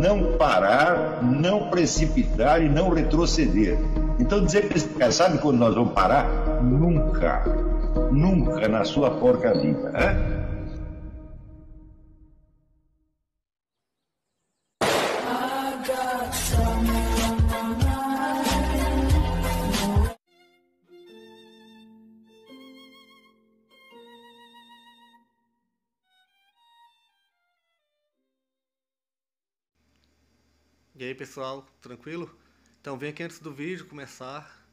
não parar, não precipitar e não retroceder. Então dizer para esse cara, sabe quando nós vamos parar? Nunca. Nunca na sua porca vida. Né? E aí pessoal, tranquilo? Então vem aqui antes do vídeo começar,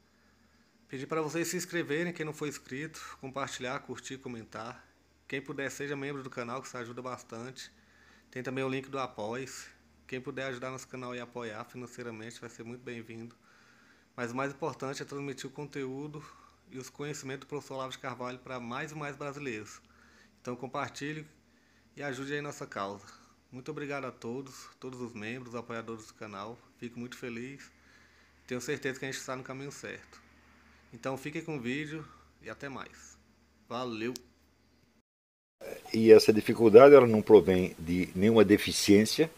pedir para vocês se inscreverem, quem não for inscrito, compartilhar, curtir, comentar. Quem puder seja membro do canal, que isso ajuda bastante. Tem também o link do Apoia-se. Quem puder ajudar nosso canal e apoiar financeiramente vai ser muito bem-vindo. Mas o mais importante é transmitir o conteúdo e os conhecimentos do professor Olavo de Carvalho para mais e mais brasileiros. Então compartilhe e ajude aí nossa causa. Muito obrigado a todos os membros, apoiadores do canal. Fico muito feliz. Tenho certeza que a gente está no caminho certo. Então fiquem com o vídeo e até mais. Valeu! E essa dificuldade ela não provém de nenhuma deficiência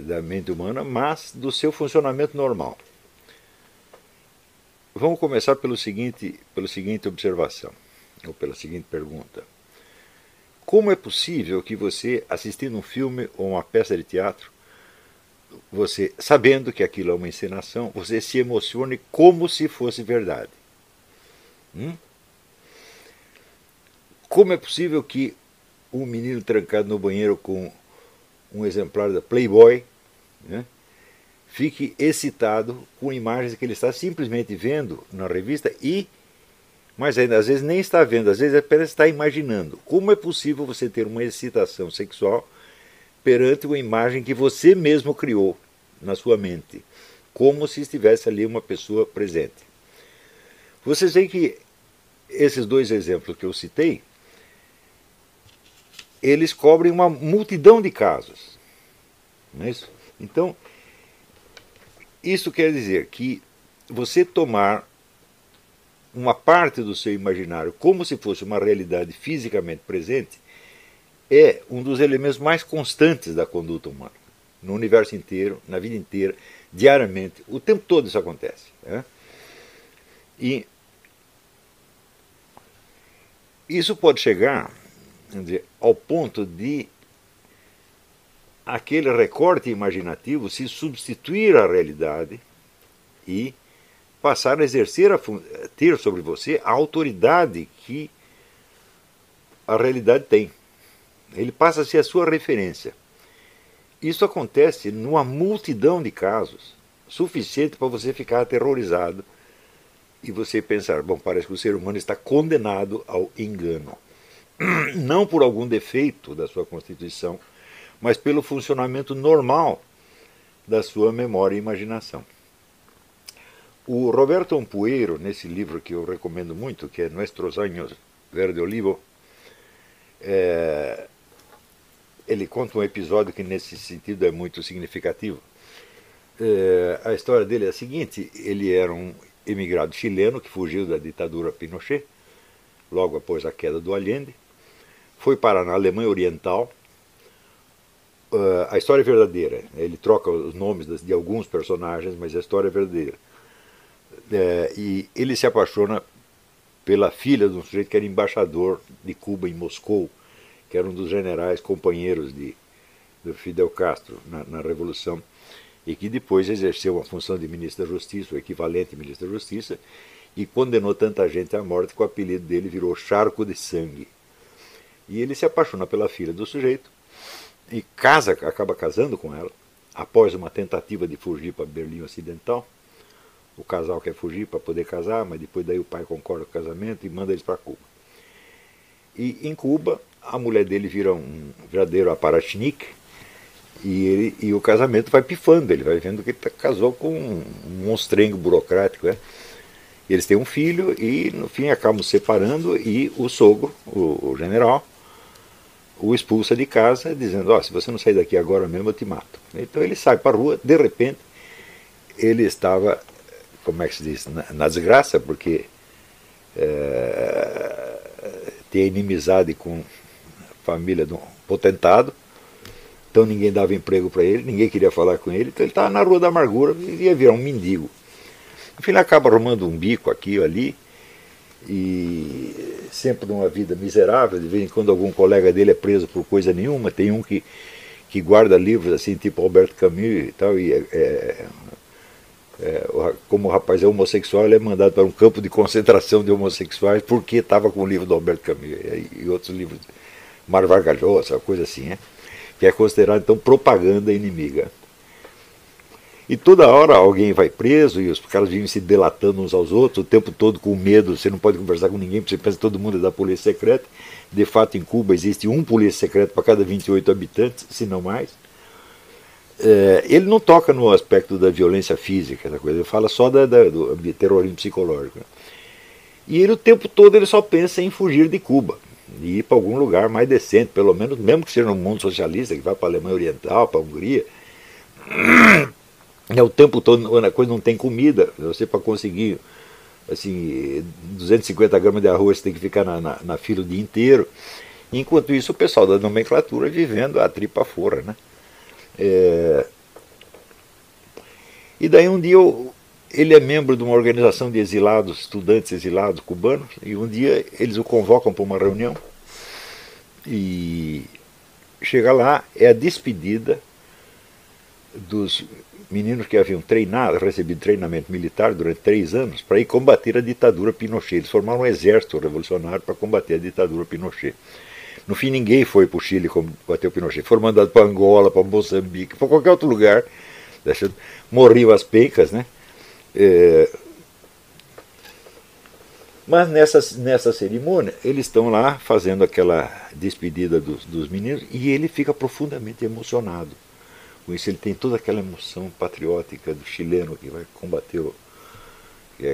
da mente humana, mas do seu funcionamento normal. Vamos começar pela seguinte observação, ou pela seguinte pergunta. Como é possível que você, assistindo um filme ou uma peça de teatro, você, sabendo que aquilo é uma encenação, você se emocione como se fosse verdade? Como é possível que um menino trancado no banheiro com um exemplar da Playboy, né, fique excitado com imagens que ele está simplesmente vendo na revista mas ainda às vezes nem está vendo, às vezes apenas está imaginando. Como é possível você ter uma excitação sexual perante uma imagem que você mesmo criou na sua mente, como se estivesse ali uma pessoa presente? Vocês veem que esses dois exemplos que eu citei, eles cobrem uma multidão de casos. Não é isso? Então, isso quer dizer que você tomar uma parte do seu imaginário como se fosse uma realidade fisicamente presente é um dos elementos mais constantes da conduta humana. No universo inteiro, na vida inteira, diariamente, o tempo todo isso acontece. Né? E isso pode chegar, vamos dizer, ao ponto de aquele recorte imaginativo se substituir à realidade e passar a exercer, ter sobre você a autoridade que a realidade tem. Ele passa a ser a sua referência. Isso acontece numa multidão de casos, suficiente para você ficar aterrorizado e você pensar, bom, parece que o ser humano está condenado ao engano. Não por algum defeito da sua constituição, mas pelo funcionamento normal da sua memória e imaginação. O Roberto Ampuero, nesse livro que eu recomendo muito, que é Nuestros Años Verde Olivo, ele conta um episódio que nesse sentido é muito significativo. A história dele é a seguinte: ele era um imigrado chileno que fugiu da ditadura Pinochet, logo após a queda do Allende, foi parar na Alemanha Oriental. A história é verdadeira, ele troca os nomes de alguns personagens, mas a história é verdadeira. E ele se apaixona pela filha de um sujeito que era embaixador de Cuba em Moscou, que era um dos generais companheiros do Fidel Castro na Revolução, e que depois exerceu uma função de ministro da Justiça, o equivalente ministro da Justiça, e condenou tanta gente à morte que o apelido dele virou Charco de Sangue. E ele se apaixona pela filha do sujeito e acaba casando com ela, após uma tentativa de fugir para Berlim Ocidental. O casal quer fugir para poder casar, mas depois daí o pai concorda com o casamento e manda eles para Cuba. E em Cuba, a mulher dele vira um verdadeiro aparatchik, e o casamento vai pifando, ele vai vendo que ele casou com um monstrengo burocrático. E eles têm um filho e no fim acabam se separando, e o sogro, o general, o expulsa de casa, dizendo, se você não sair daqui agora mesmo eu te mato. Então ele sai para a rua, de repente ele estava, como é que se diz, na desgraça, porque tem inimizade com a família de um potentado, Então ninguém dava emprego para ele, ninguém queria falar com ele, então ele estava na Rua da Amargura e ia virar um mendigo. No fim ele acaba arrumando um bico aqui ou ali, e sempre numa vida miserável. De vez em quando algum colega dele é preso por coisa nenhuma. Tem um que guarda livros assim, tipo Alberto Camus e tal, e como o rapaz é homossexual, ele é mandado para um campo de concentração de homossexuais porque estava com o livro do Alberto Camus e outros livros, Mar Vargas Llosa, coisa assim, né? Que é considerado então propaganda inimiga. E toda hora alguém vai preso e os caras vivem se delatando uns aos outros, o tempo todo com medo, você não pode conversar com ninguém, porque você pensa que todo mundo é da polícia secreta. De fato, em Cuba existe um polícia secreto para cada 28 habitantes, se não mais. Ele não toca no aspecto da violência física, essa coisa, ele fala só do terrorismo psicológico. E ele o tempo todo ele só pensa em fugir de Cuba, e ir para algum lugar mais decente, pelo menos, mesmo que seja no mundo socialista, que vai para a Alemanha Oriental, para a Hungria. O tempo todo a coisa não tem comida, você para conseguir assim, 250 gramas de arroz você tem que ficar na fila o dia inteiro. Enquanto isso o pessoal da nomenclatura vivendo a tripa fora, né? E daí um dia ele é membro de uma organização de exilados, estudantes exilados cubanos, e um dia eles o convocam para uma reunião e chega lá, é a despedida dos meninos que haviam recebido treinamento militar durante 3 anos para ir combater a ditadura Pinochet. Eles formaram um exército revolucionário para combater a ditadura Pinochet. No fim, ninguém foi para o Chile combater o Pinochet. Foram mandados para Angola, para Moçambique, para qualquer outro lugar. Morriam as pencas, né? Mas nessa cerimônia, eles estão lá fazendo aquela despedida dos meninos e ele fica profundamente emocionado. Com isso ele tem toda aquela emoção patriótica do chileno que vai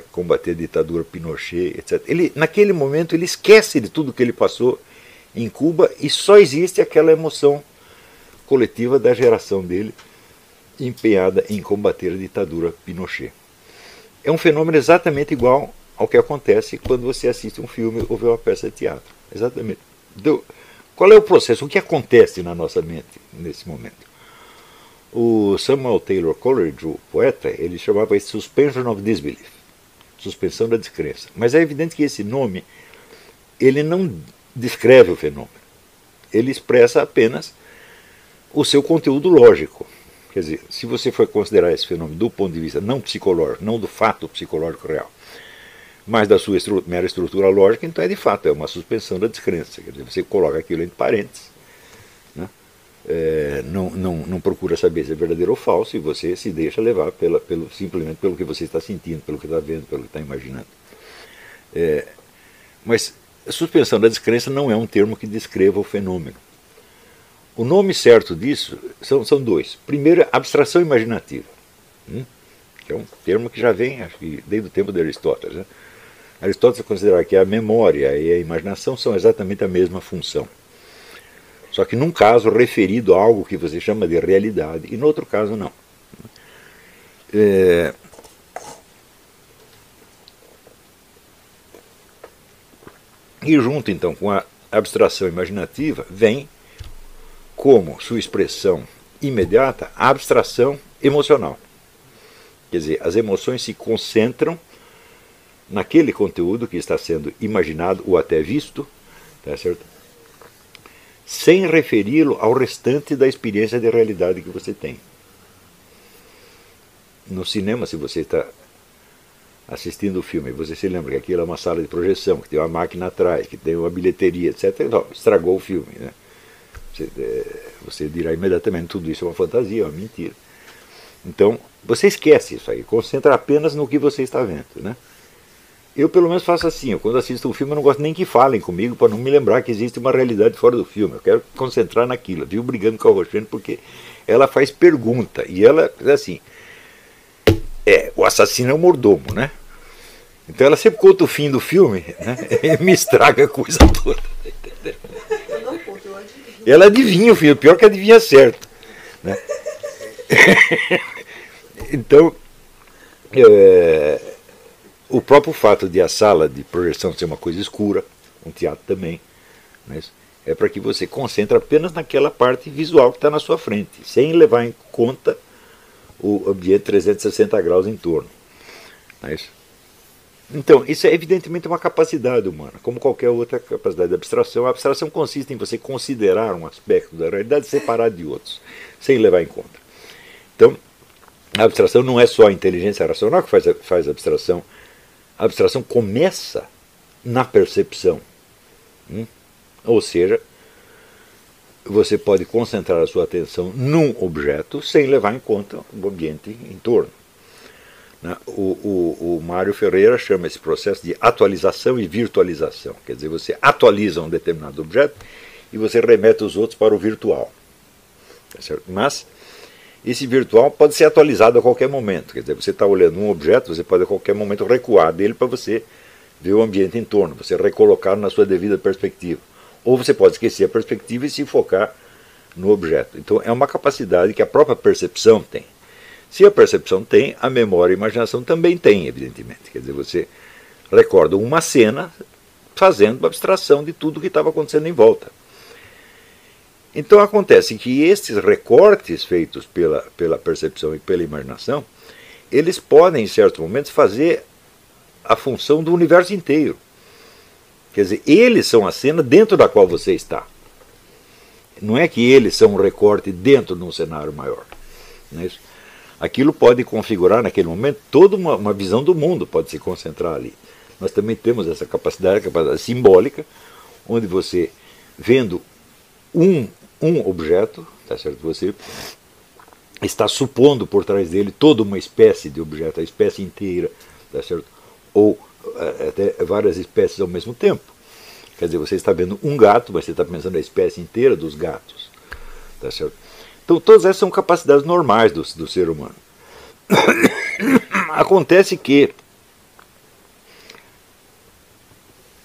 combater a ditadura Pinochet, etc. Naquele momento ele esquece de tudo que ele passou em Cuba e só existe aquela emoção coletiva da geração dele empenhada em combater a ditadura Pinochet. É um fenômeno exatamente igual ao que acontece quando você assiste um filme ou vê uma peça de teatro. Exatamente. Então, qual é o processo? O que acontece na nossa mente nesse momento? O Samuel Taylor Coleridge, o poeta, ele chamava isso Suspension of Disbelief, suspensão da descrença. Mas é evidente que esse nome ele não descreve o fenômeno. Ele expressa apenas o seu conteúdo lógico. Quer dizer, se você for considerar esse fenômeno do ponto de vista não psicológico, não do fato psicológico real, mas da sua mera estrutura lógica, então de fato é uma suspensão da descrença. Quer dizer, você coloca aquilo entre parênteses, né? Não procura saber se é verdadeiro ou falso, e você se deixa levar simplesmente pelo que você está sentindo, pelo que está vendo, pelo que está imaginando. Mas a suspensão da descrença não é um termo que descreva o fenômeno. O nome certo disso são 2. Primeiro, abstração imaginativa, que é um termo que já vem, acho que desde o tempo de Aristóteles, né? Aristóteles considera que a memória e a imaginação são exatamente a mesma função. Só que num caso referido a algo que você chama de realidade, e no outro caso não. E junto então com a abstração imaginativa vem como sua expressão imediata a abstração emocional. Quer dizer, as emoções se concentram naquele conteúdo que está sendo imaginado ou até visto, tá certo? Sem referi-lo ao restante da experiência de realidade que você tem. No cinema, se você está assistindo o filme, você se lembra que aquilo é uma sala de projeção, que tem uma máquina atrás, que tem uma bilheteria, etc. Não, estragou o filme, né? Você dirá imediatamente, tudo isso é uma fantasia, é uma mentira. Então, você esquece isso aí, concentra apenas no que você está vendo, né? Eu, pelo menos, faço assim. Quando assisto um filme, eu não gosto nem que falem comigo para não me lembrar que existe uma realidade fora do filme. Eu quero concentrar naquilo. Eu vivo brigando com a Roxane porque ela faz pergunta. E ela, assim, o assassino é o mordomo, né? Então ela sempre conta o fim do filme, né? E me estraga a coisa toda. Ela adivinha o fim, o pior que adivinha certo, né? Então, o próprio fato de a sala de projeção ser uma coisa escura, um teatro também, né? é para que você concentre apenas naquela parte visual que está na sua frente, sem levar em conta o ambiente 360 graus em torno. Não é isso? Então, isso é evidentemente uma capacidade humana, como qualquer outra capacidade de abstração. A abstração consiste em você considerar um aspecto da realidade separado de outros, sem levar em conta. Então, a abstração não é só a inteligência racional que faz a abstração. A abstração começa na percepção. Ou seja, você pode concentrar a sua atenção num objeto sem levar em conta o ambiente em torno. O Mário Ferreira chama esse processo de atualização e virtualização. Quer dizer, você atualiza um determinado objeto e você remete os outros para o virtual. Tá certo? Mas esse virtual pode ser atualizado a qualquer momento. Quer dizer, você está olhando um objeto, você pode a qualquer momento recuar dele para você ver o ambiente em torno, você recolocar na sua devida perspectiva. Ou você pode esquecer a perspectiva e se focar no objeto. Então é uma capacidade que a própria percepção tem. Se a percepção tem, a memória e a imaginação também tem, evidentemente. Quer dizer, você recorda uma cena fazendo abstração de tudo que estava acontecendo em volta. Então acontece que estes recortes feitos pela percepção e pela imaginação, eles podem, em certos momentos, fazer a função do universo inteiro. Quer dizer, eles são a cena dentro da qual você está. Não é que eles são um recorte dentro de um cenário maior. Não é isso? Aquilo pode configurar naquele momento toda uma visão do mundo, pode se concentrar ali. Nós também temos essa capacidade, a capacidade simbólica, onde você, vendo um objeto, tá certo? Você está supondo por trás dele toda uma espécie de objeto, a espécie inteira, tá certo? Ou até várias espécies ao mesmo tempo. Quer dizer, você está vendo um gato, mas você está pensando na espécie inteira dos gatos, tá certo? Então, todas essas são capacidades normais do ser humano. Acontece que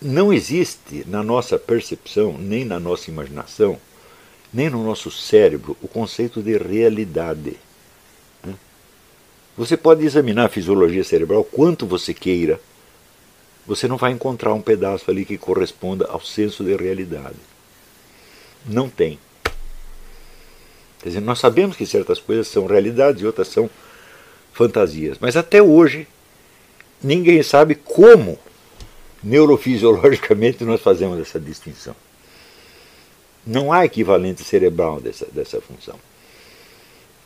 não existe na nossa percepção, nem na nossa imaginação, nem no nosso cérebro, o conceito de realidade. Você pode examinar a fisiologia cerebral quanto você queira, você não vai encontrar um pedaço ali que corresponda ao senso de realidade. Não tem. Quer dizer, nós sabemos que certas coisas são realidades e outras são fantasias. Mas até hoje, ninguém sabe como, neurofisiologicamente, nós fazemos essa distinção. Não há equivalente cerebral dessa função.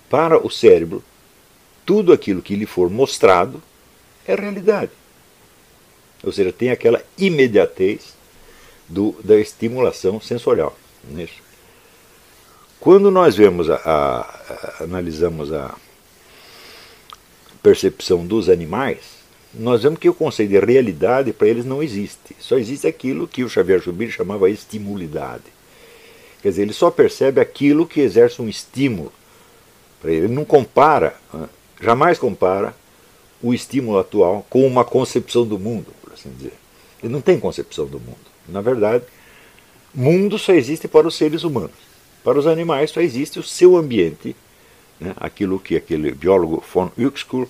Para o cérebro, tudo aquilo que lhe for mostrado é realidade. Ou seja, tem aquela imediatez da estimulação sensorial. Não é isso? Quando nós vemos analisamos a percepção dos animais, nós vemos que o conceito de realidade para eles não existe. Só existe aquilo que o Xavier Zubiri chamava estimulidade. Quer dizer, ele só percebe aquilo que exerce um estímulo para ele. Ele não compara, jamais compara o estímulo atual com uma concepção do mundo, por assim dizer. Ele não tem concepção do mundo. Na verdade, mundo só existe para os seres humanos. Para os animais só existe o seu ambiente, né? Aquilo que aquele biólogo von Uexküll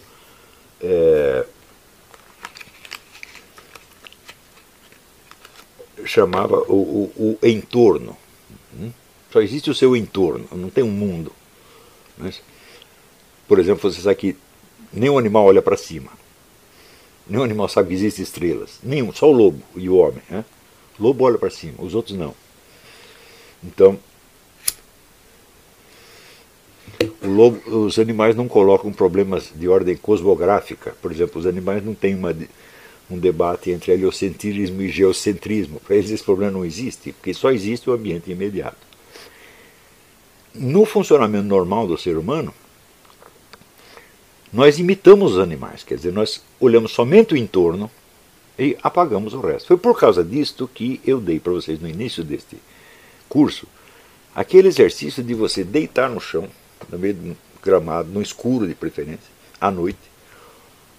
chamava o entorno. Só existe o seu entorno, não tem um mundo. Né? Por exemplo, você sabe que nenhum animal olha para cima. Nenhum animal sabe que existem estrelas. Nenhum, só o lobo e o homem. Né? O lobo olha para cima, os outros não. Então, os animais não colocam problemas de ordem cosmográfica. Por exemplo, os animais não têm um debate entre heliocentrismo e geocentrismo. Para eles esse problema não existe, porque só existe o ambiente imediato. No funcionamento normal do ser humano, nós imitamos os animais, quer dizer, nós olhamos somente o entorno e apagamos o resto. Foi por causa disto que eu dei para vocês no início deste curso aquele exercício de você deitar no chão, no meio de um gramado, no escuro de preferência, à noite,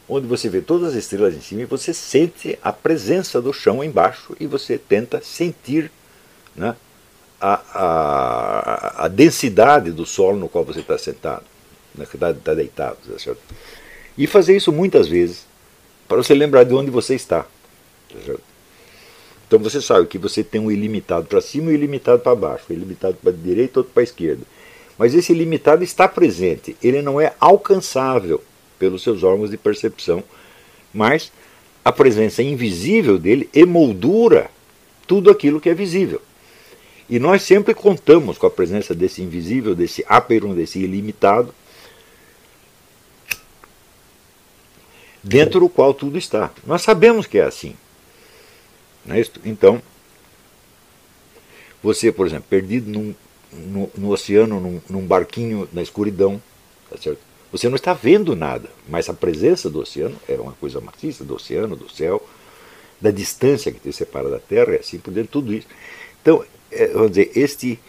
onde você vê todas as estrelas em cima e você sente a presença do chão embaixo e você tenta sentir, né, a densidade do solo no qual você está sentado, está deitado. Tá certo? E fazer isso muitas vezes, para você lembrar de onde você está. Tá certo? Então você sabe que você tem um ilimitado para cima e um ilimitado para baixo, um ilimitado para a direita e outro para a esquerda. Mas esse ilimitado está presente, ele não é alcançável pelos seus órgãos de percepção, mas a presença invisível dele emoldura tudo aquilo que é visível. E nós sempre contamos com a presença desse invisível, desse aperum, desse ilimitado, dentro do qual tudo está. Nós sabemos que é assim. Não é isso? Então, você, por exemplo, perdido no oceano, num barquinho na escuridão, tá certo? Você não está vendo nada, mas a presença do oceano é uma coisa maciça, do oceano, do céu, da distância que te separa da Terra, e assim por dentro, tudo isso. Então, vamos dizer, este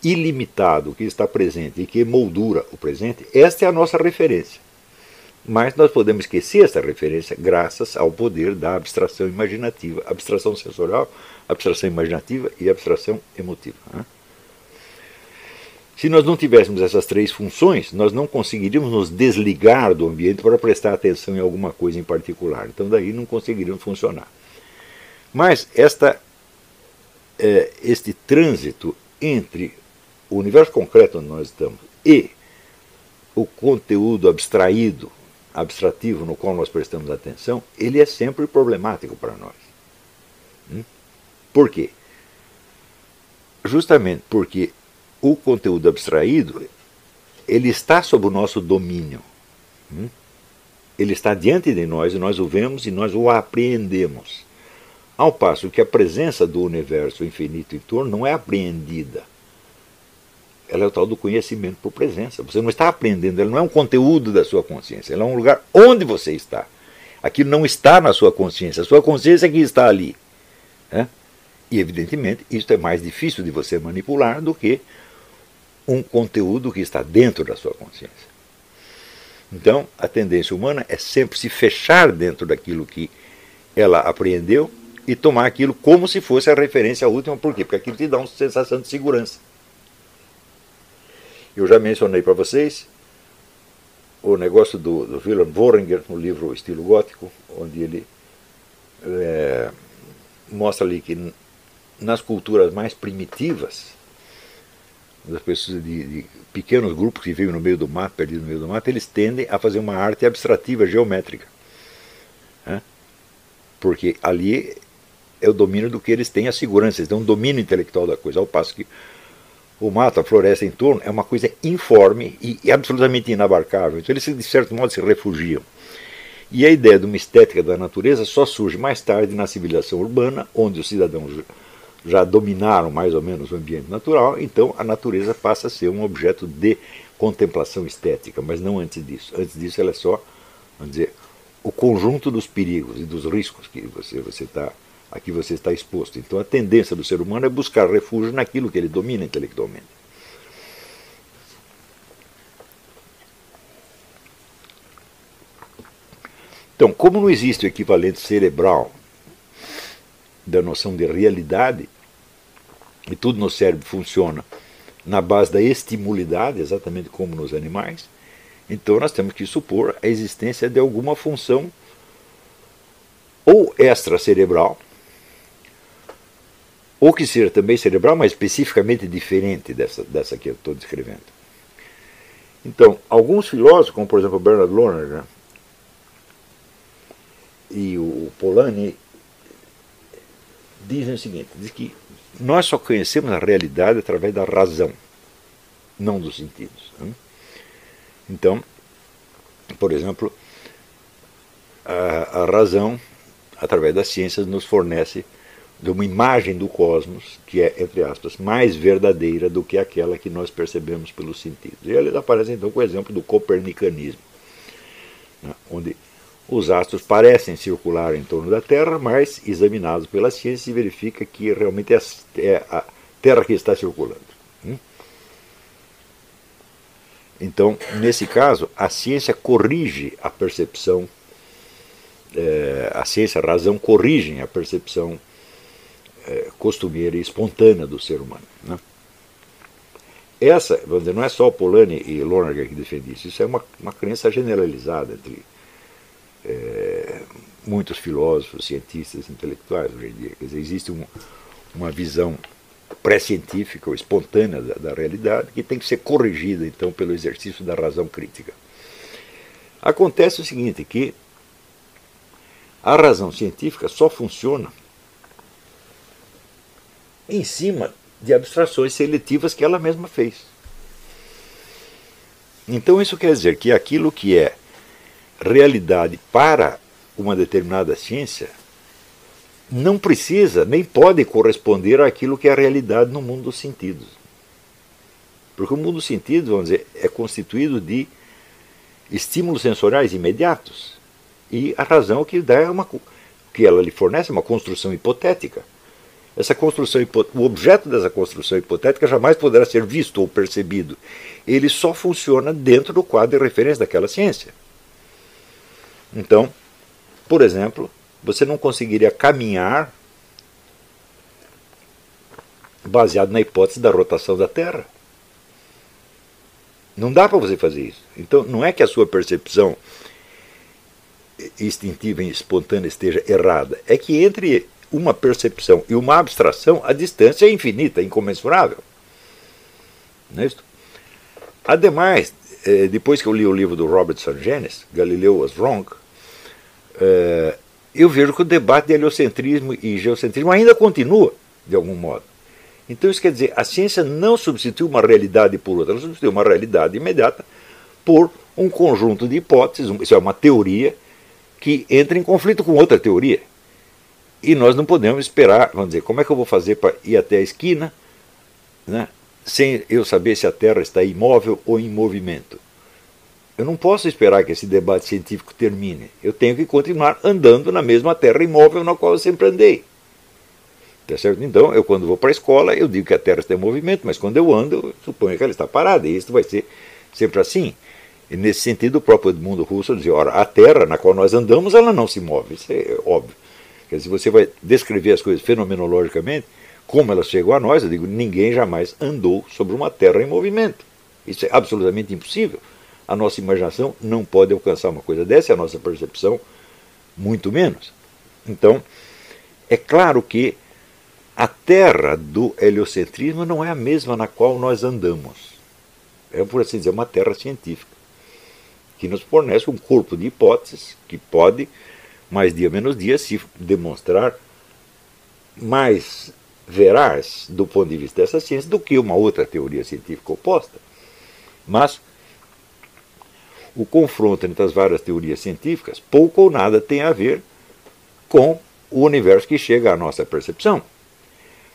ilimitado que está presente e que moldura o presente, esta é a nossa referência. Mas nós podemos esquecer essa referência graças ao poder da abstração imaginativa, abstração sensorial, abstração imaginativa e abstração emotiva. Né? Se nós não tivéssemos essas três funções, nós não conseguiríamos nos desligar do ambiente para prestar atenção em alguma coisa em particular. Então daí não conseguiríamos funcionar. Mas este trânsito entre o universo concreto onde nós estamos e o conteúdo abstrativo no qual nós prestamos atenção, ele é sempre problemático para nós. Por quê? Justamente porque o conteúdo abstraído, ele está sob o nosso domínio. Ele está diante de nós e nós o vemos e nós o apreendemos. Ao passo que a presença do universo infinito em torno não é apreendida. Ela é o tal do conhecimento por presença. Você não está aprendendo, ela não é um conteúdo da sua consciência, ela é um lugar onde você está. Aquilo não está na sua consciência, a sua consciência é que está ali. E, evidentemente, isso é mais difícil de você manipular do que um conteúdo que está dentro da sua consciência. Então, a tendência humana é sempre se fechar dentro daquilo que ela apreendeu e tomar aquilo como se fosse a referência última. Por quê? Porque aquilo te dá uma sensação de segurança. Eu já mencionei para vocês o negócio do Wilhelm Worringer, no livro O Estilo Gótico, onde ele mostra ali que nas culturas mais primitivas, das pessoas de pequenos grupos que vivem no meio do mato, perdidos no meio do mato, eles tendem a fazer uma arte abstrativa, geométrica. Porque ali é o domínio do que eles têm, a segurança, eles têm um domínio intelectual da coisa, ao passo que o mato, a floresta em torno, é uma coisa informe e absolutamente inabarcável. Então eles, de certo modo, se refugiam. E a ideia de uma estética da natureza só surge mais tarde na civilização urbana, onde os cidadãos já dominaram mais ou menos o ambiente natural, então a natureza passa a ser um objeto de contemplação estética, mas não antes disso. Antes disso ela é só, vamos dizer, o conjunto dos perigos e dos riscos que a que você está exposto. Então a tendência do ser humano é buscar refúgio naquilo que ele domina intelectualmente. Então, como não existe o equivalente cerebral da noção de realidade, e tudo no cérebro funciona na base da estimulidade, exatamente como nos animais, então nós temos que supor a existência de alguma função ou extracerebral, ou que seja também cerebral, mas especificamente diferente dessa que eu estou descrevendo. Então, alguns filósofos, como por exemplo Bernard Lonergan e o Polanyi, dizem o seguinte, diz que nós só conhecemos a realidade através da razão, não dos sentidos. Então, por exemplo, a razão, através das ciências, nos fornece de uma imagem do cosmos que é, entre aspas, mais verdadeira do que aquela que nós percebemos pelos sentidos. E eles aparecem então com o exemplo do copernicanismo, onde os astros parecem circular em torno da Terra, mas examinados pela ciência se verifica que realmente é a Terra que está circulando. Então, nesse caso, a ciência corrige a percepção, a ciência e a razão corrigem a percepção costumeira e espontânea do ser humano. Essa, vamos dizer, não é só o Polanyi e Lonergan que defendem isso é uma crença generalizada entre muitos filósofos, cientistas, intelectuais hoje em dia. Quer dizer, existe uma visão pré-científica ou espontânea da realidade que tem que ser corrigida, então, pelo exercício da razão crítica. Acontece o seguinte, que a razão científica só funciona em cima de abstrações seletivas que ela mesma fez. Então isso quer dizer que aquilo que é realidade para uma determinada ciência não precisa nem pode corresponder àquilo que é a realidade no mundo dos sentidos. Porque o mundo dos sentidos, vamos dizer, é constituído de estímulos sensoriais imediatos. E a razão que dá que ela lhe fornece é uma construção hipotética. Essa construção, o objeto dessa construção hipotética jamais poderá ser visto ou percebido. Ele só funciona dentro do quadro de referência daquela ciência. Então, por exemplo, você não conseguiria caminhar baseado na hipótese da rotação da Terra. Não dá para você fazer isso. Então, não é que a sua percepção instintiva e espontânea esteja errada. É que entre uma percepção e uma abstração, a distância é infinita, incomensurável. Não é isso? Ademais, depois que eu li o livro do Robert Sungenis, Galileo Was Wrong, eu vejo que o debate de heliocentrismo e geocentrismo ainda continua, de algum modo. Então isso quer dizer, a ciência não substitui uma realidade por outra, ela substitui uma realidade imediata por um conjunto de hipóteses, isso é uma teoria que entra em conflito com outra teoria. E nós não podemos esperar, vamos dizer, como é que eu vou fazer para ir até a esquina, né, sem eu saber se a Terra está imóvel ou em movimento? Eu não posso esperar que esse debate científico termine. Eu tenho que continuar andando na mesma Terra imóvel na qual eu sempre andei. Tá certo? Então, eu quando vou para a escola, eu digo que a Terra está em movimento, mas quando eu ando, eu suponho que ela está parada, e isso vai ser sempre assim. E nesse sentido, o próprio Edmundo Husserl dizia, ora, a Terra na qual nós andamos, ela não se move, isso é óbvio. Quer dizer, você vai descrever as coisas fenomenologicamente, como elas chegam a nós, eu digo, ninguém jamais andou sobre uma Terra em movimento. Isso é absolutamente impossível. A nossa imaginação não pode alcançar uma coisa dessa, a nossa percepção, muito menos. Então, é claro que a Terra do heliocentrismo não é a mesma na qual nós andamos. É, por assim dizer, uma Terra científica, que nos fornece um corpo de hipóteses que pode, mais dia menos dia, se demonstrar mais veraz do ponto de vista dessa ciência do que uma outra teoria científica oposta. Mas o confronto entre as várias teorias científicas pouco ou nada tem a ver com o universo que chega à nossa percepção.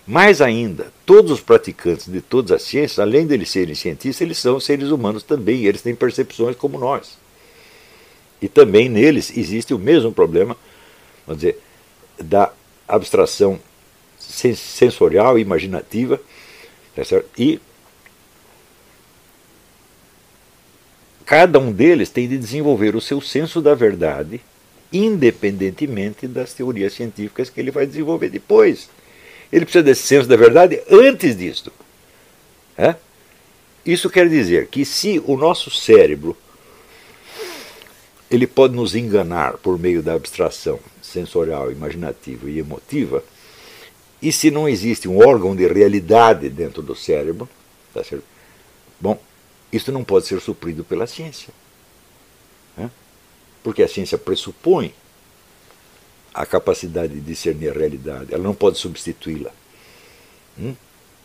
Mais ainda, todos os praticantes de todas as ciências, além de eles serem cientistas, eles são seres humanos também, e eles têm percepções como nós. E também neles existe o mesmo problema, vamos dizer, da abstração sensorial e imaginativa, tá certo? E cada um deles tem de desenvolver o seu senso da verdade, independentemente das teorias científicas que ele vai desenvolver depois. Ele precisa desse senso da verdade antes disso. Isso quer dizer que se o nosso cérebro ele pode nos enganar por meio da abstração sensorial, imaginativa e emotiva, e se não existe um órgão de realidade dentro do cérebro, tá certo? Bom, isso não pode ser suprido pela ciência. Porque a ciência pressupõe a capacidade de discernir a realidade, ela não pode substituí-la.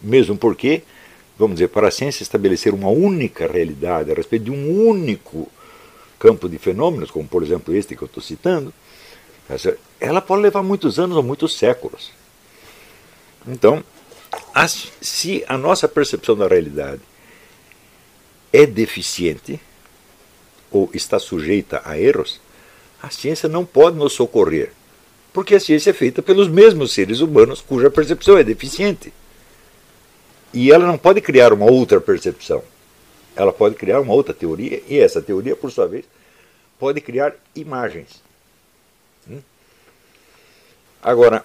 Mesmo porque, vamos dizer, para a ciência estabelecer uma única realidade a respeito de um único campo de fenômenos, como por exemplo este que eu estou citando, ela pode levar muitos anos ou muitos séculos. Então, se a nossa percepção da realidade é deficiente ou está sujeita a erros, a ciência não pode nos socorrer, porque a ciência é feita pelos mesmos seres humanos cuja percepção é deficiente. E ela não pode criar uma outra percepção. Ela pode criar uma outra teoria, e essa teoria, por sua vez, pode criar imagens. Agora,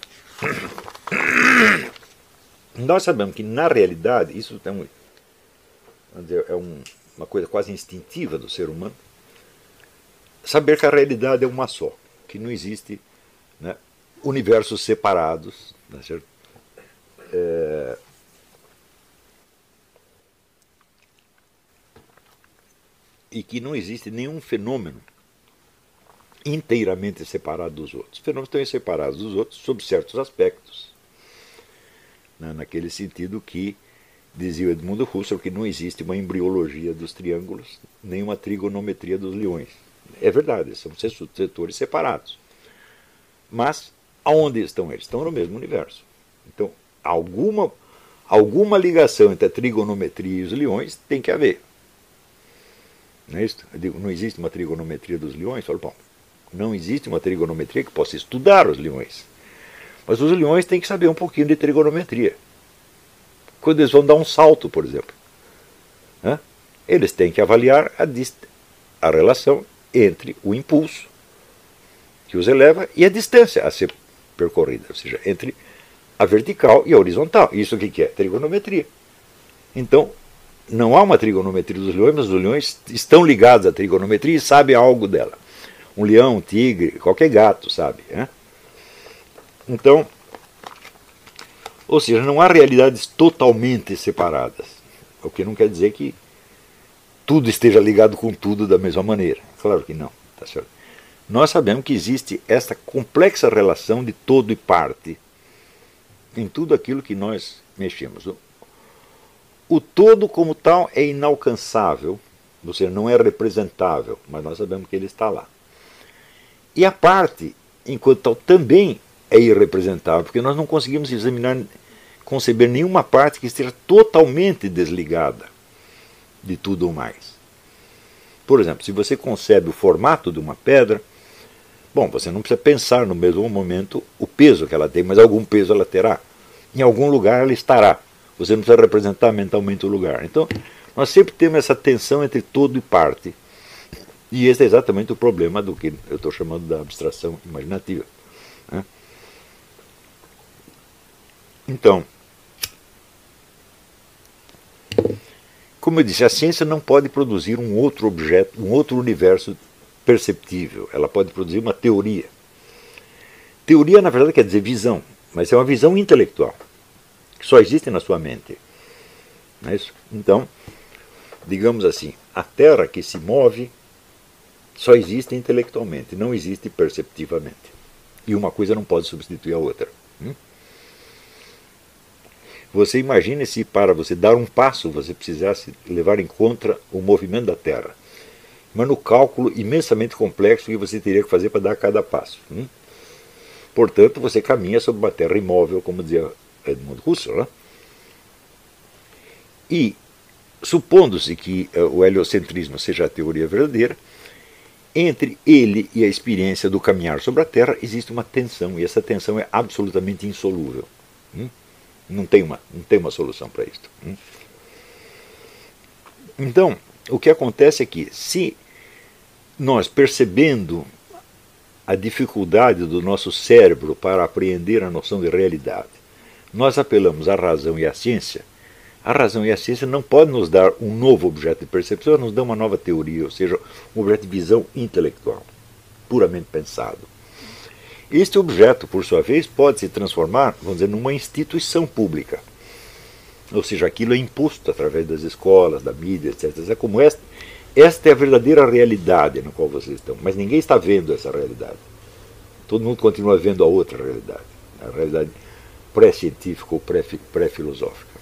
nós sabemos que, na realidade, isso é uma coisa quase instintiva do ser humano, saber que a realidade é uma só, que não existe, né, universos separados, tá certo? E que não existe nenhum fenômeno inteiramente separado dos outros. Os fenômenos estão separados dos outros sob certos aspectos, né, naquele sentido que dizia o Edmundo Husserl que não existe uma embriologia dos triângulos, nem uma trigonometria dos leões. É verdade, são setores separados. Mas aonde estão eles? Estão no mesmo universo. Então, alguma ligação entre a trigonometria e os leões tem que haver. Não é isso? Eu digo, não existe uma trigonometria dos leões? Eu falo, bom, não existe uma trigonometria que possa estudar os leões. Mas os leões têm que saber um pouquinho de trigonometria. Quando eles vão dar um salto, por exemplo, né, eles têm que avaliar a relação entre o impulso que os eleva e a distância a ser percorrida, ou seja, entre a vertical e a horizontal. Isso o que é? Trigonometria. Então, não há uma trigonometria dos leões, mas os leões estão ligados à trigonometria e sabem algo dela. Um leão, um tigre, qualquer gato sabe. Né? Então, ou seja, não há realidades totalmente separadas. O que não quer dizer que tudo esteja ligado com tudo da mesma maneira. Claro que não. Tá certo? Nós sabemos que existe esta complexa relação de todo e parte em tudo aquilo que nós mexemos. O todo como tal é inalcançável, ou seja, não é representável, mas nós sabemos que ele está lá. E a parte, enquanto tal, também é irrepresentável, porque nós não conseguimos conceber nenhuma parte que esteja totalmente desligada de tudo o mais. Por exemplo, se você concebe o formato de uma pedra, bom, você não precisa pensar no mesmo momento o peso que ela tem, mas algum peso ela terá. Em algum lugar ela estará. Você não precisa representar mentalmente o lugar. Então, nós sempre temos essa tensão entre todo e parte. E esse é exatamente o problema do que eu estou chamando da abstração imaginativa. Né? Então, como eu disse, a ciência não pode produzir um outro objeto, um outro universo perceptível. Ela pode produzir uma teoria. Teoria, na verdade, quer dizer visão, mas é uma visão intelectual, que só existe na sua mente. Não é isso? Então, digamos assim, a Terra que se move só existe intelectualmente, não existe perceptivamente. E uma coisa não pode substituir a outra. Você imagine se para você dar um passo você precisasse levar em conta o movimento da Terra. Mas no cálculo imensamente complexo que você teria que fazer para dar cada passo. Portanto, você caminha sobre uma Terra imóvel, como dizia Edmund Husserl. Né? E, supondo-se que o heliocentrismo seja a teoria verdadeira, entre ele e a experiência do caminhar sobre a Terra existe uma tensão, e essa tensão é absolutamente insolúvel. Não tem uma solução para isto. Então, o que acontece é que, se nós, percebendo a dificuldade do nosso cérebro para apreender a noção de realidade, nós apelamos à razão e à ciência, a razão e a ciência não podem nos dar um novo objeto de percepção, nos dão uma nova teoria, ou seja, um objeto de visão intelectual, puramente pensado. Este objeto, por sua vez, pode se transformar, vamos dizer, numa instituição pública. Ou seja, aquilo é imposto através das escolas, da mídia, etc. É como esta é a verdadeira realidade na qual vocês estão, mas ninguém está vendo essa realidade. Todo mundo continua vendo a outra realidade, a realidade pré-científica ou pré-filosófica.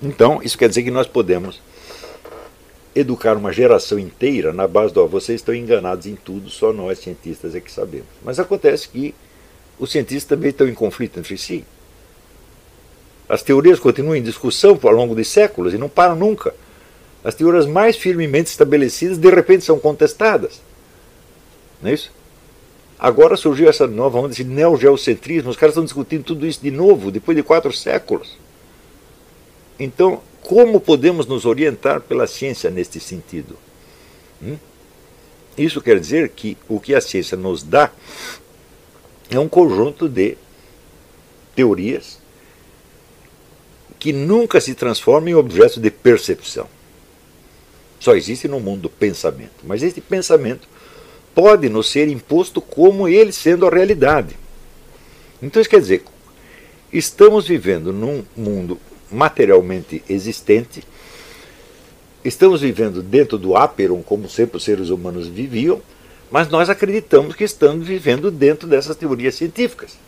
Então, isso quer dizer que nós podemos educar uma geração inteira na base do vocês estão enganados em tudo, só nós cientistas é que sabemos. Mas acontece que os cientistas também estão em conflito entre si. As teorias continuam em discussão ao longo de séculos e não param nunca. As teorias mais firmemente estabelecidas de repente são contestadas. Não é isso? Agora surgiu essa nova onda de neogeocentrismo, os caras estão discutindo tudo isso de novo, depois de 4 séculos. Então, como podemos nos orientar pela ciência neste sentido? Isso quer dizer que o que a ciência nos dá é um conjunto de teorias que nunca se transformam em objetos de percepção. Só existe no mundo do pensamento. Mas este pensamento pode nos ser imposto como ele sendo a realidade. Então isso quer dizer, estamos vivendo num mundo materialmente existente, estamos vivendo dentro do Aperon, como sempre os seres humanos viviam, mas nós acreditamos que estamos vivendo dentro dessas teorias científicas.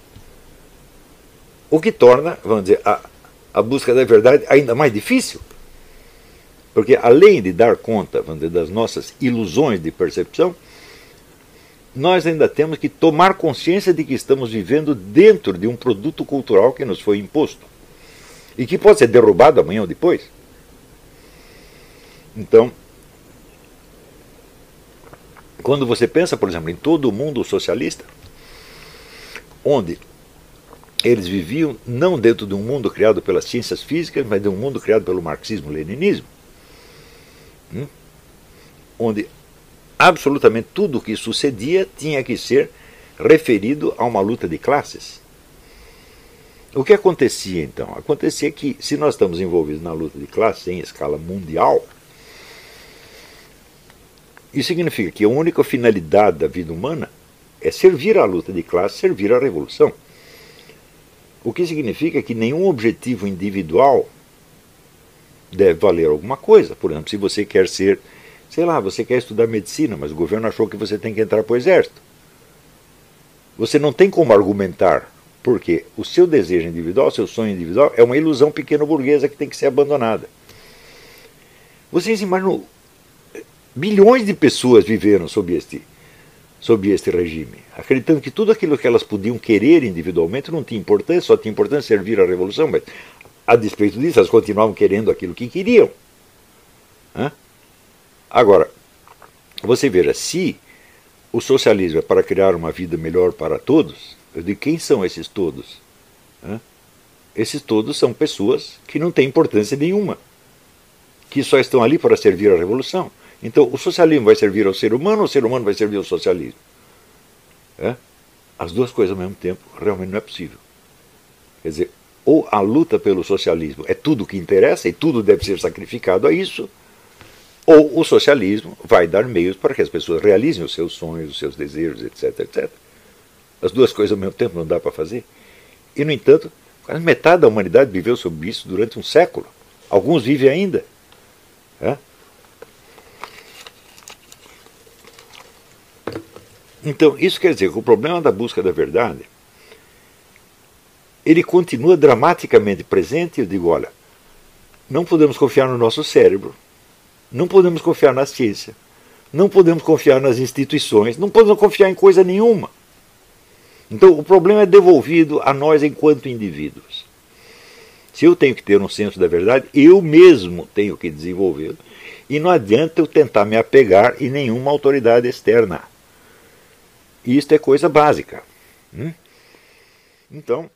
O que torna, vamos dizer, a busca da verdade ainda mais difícil. Porque além de dar conta, vamos dizer, das nossas ilusões de percepção, nós ainda temos que tomar consciência de que estamos vivendo dentro de um produto cultural que nos foi imposto. E que pode ser derrubado amanhã ou depois. Então, quando você pensa, por exemplo, em todo o mundo socialista, onde eles viviam não dentro de um mundo criado pelas ciências físicas, mas de um mundo criado pelo marxismo-leninismo, onde absolutamente tudo o que sucedia tinha que ser referido a uma luta de classes. O que acontecia então? Acontecia que, se nós estamos envolvidos na luta de classes em escala mundial, isso significa que a única finalidade da vida humana é servir à luta de classes, servir à revolução. O que significa que nenhum objetivo individual deve valer alguma coisa. Por exemplo, se você quer ser, sei lá, você quer estudar medicina, mas o governo achou que você tem que entrar para o exército. Você não tem como argumentar, porque o seu desejo individual, seu sonho individual, é uma ilusão pequeno-burguesa que tem que ser abandonada. Vocês imaginam, bilhões de pessoas viveram sob este regime, acreditando que tudo aquilo que elas podiam querer individualmente não tinha importância, só tinha importância servir à revolução, mas a despeito disso, elas continuavam querendo aquilo que queriam. Agora, você veja, se o socialismo é para criar uma vida melhor para todos, eu digo, quem são esses todos? Esses todos são pessoas que não têm importância nenhuma, que só estão ali para servir à revolução. Então, o socialismo vai servir ao ser humano ou o ser humano vai servir ao socialismo? As duas coisas ao mesmo tempo realmente não é possível. Quer dizer, ou a luta pelo socialismo é tudo o que interessa e tudo deve ser sacrificado a isso, ou o socialismo vai dar meios para que as pessoas realizem os seus sonhos, os seus desejos, etc, etc. As duas coisas ao mesmo tempo não dá para fazer. E, no entanto, quase metade da humanidade viveu sob isso durante um século. Alguns vivem ainda. Então, isso quer dizer que o problema da busca da verdade, ele continua dramaticamente presente. Eu digo, olha, não podemos confiar no nosso cérebro, não podemos confiar na ciência, não podemos confiar nas instituições, não podemos confiar em coisa nenhuma. Então, o problema é devolvido a nós enquanto indivíduos. Se eu tenho que ter um senso da verdade, eu mesmo tenho que desenvolvê-lo, e não adianta eu tentar me apegar em nenhuma autoridade externa. Isto é coisa básica. Então,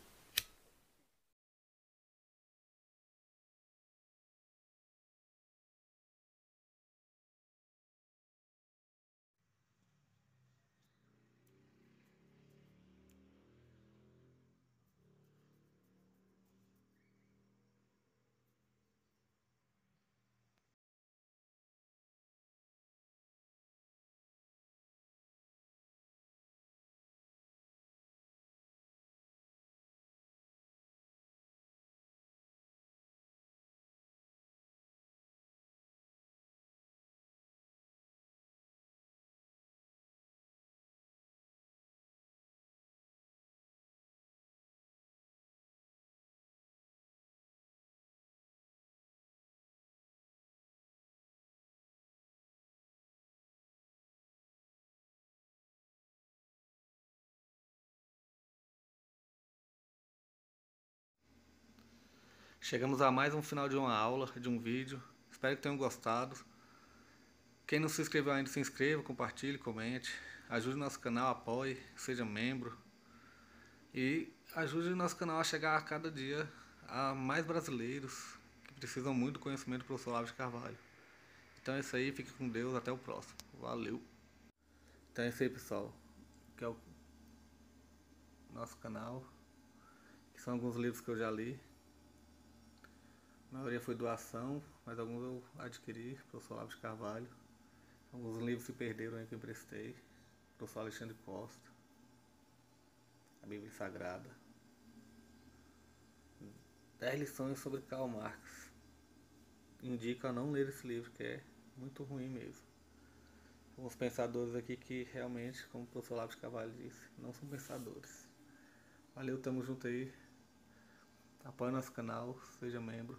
chegamos a mais um final de uma aula, de um vídeo. Espero que tenham gostado. Quem não se inscreveu ainda, se inscreva, compartilhe, comente. Ajude o nosso canal, apoie, seja membro. E ajude o nosso canal a chegar a cada dia a mais brasileiros que precisam muito do conhecimento do professor Olavo de Carvalho. Então é isso aí, fique com Deus, até o próximo. Valeu! Então é isso aí, pessoal. Que é o nosso canal. Que são alguns livros que eu já li. A maioria foi doação, mas alguns eu adquiri, professor Olavo de Carvalho. Alguns livros se perderam aí que eu emprestei. professor Alexandre Costa, a Bíblia Sagrada, 10 lições sobre Karl Marx. Indico a não ler esse livro, que é muito ruim mesmo. Uns pensadores aqui que realmente, como o professor Olavo de Carvalho disse, não são pensadores. Valeu, tamo junto aí. Apoie nosso canal, seja membro.